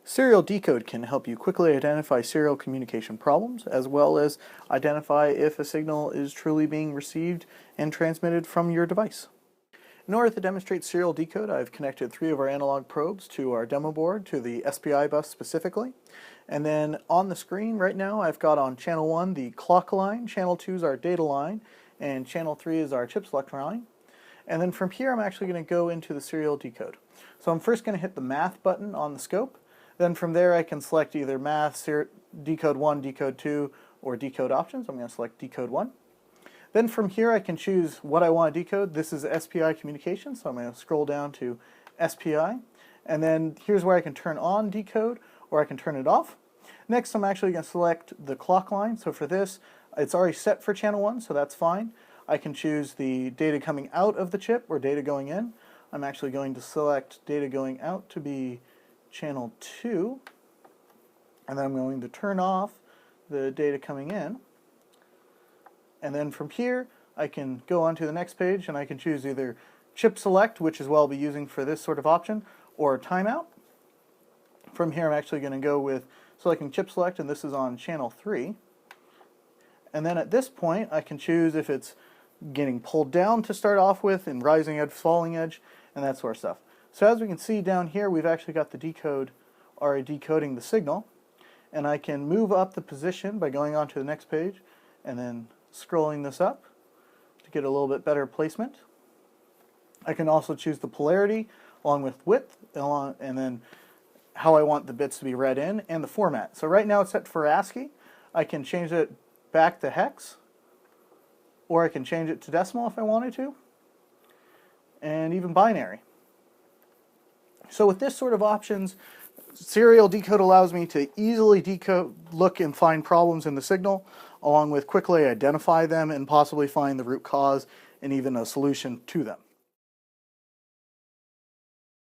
Serial decode can help you quickly identify serial communication problems, as well as identify if a signal is truly being received and transmitted from your device. In order to demonstrate serial decode, I've connected 3 of our analog probes to our demo board, to the SPI bus specifically. And then on the screen right now, I've got on channel 1 the clock line, channel 2 is our data line, and channel 3 is our chip select line. And then from here, I'm actually going to go into the serial decode. So I'm first going to hit the math button on the scope. Then from there, I can select either math, decode 1, decode 2, or decode options. I'm going to select decode 1. Then from here, I can choose what I want to decode. This is SPI communication, so I'm going to scroll down to SPI. And then here's where I can turn on decode, or I can turn it off. Next, I'm actually going to select the clock line. So for this, it's already set for channel 1, so that's fine. I can choose the data coming out of the chip or data going in. I'm actually going to select data going out to be channel 2. And then I'm going to turn off the data coming in. And then from here, I can go on to the next page and I can choose either chip select, which is what I'll be using for this sort of option, or timeout. From here, I'm actually going to go with selecting chip select, and this is on channel 3. And then at this point, I can choose if it's getting pulled down to start off with, and rising edge, falling edge, and that sort of stuff. So as we can see down here, we've actually got the decode already decoding the signal. And I can move up the position by going on to the next page, and then scrolling this up to get a little bit better placement. I can also choose the polarity along with width and then how I want the bits to be read in and the format. So right now it's set for ASCII. I can change it back to hex, or I can change it to decimal if I wanted to, and even binary. So with this sort of options, serial decode allows me to easily decode, look and find problems in the signal, along with quickly identify them and possibly find the root cause and even a solution to them.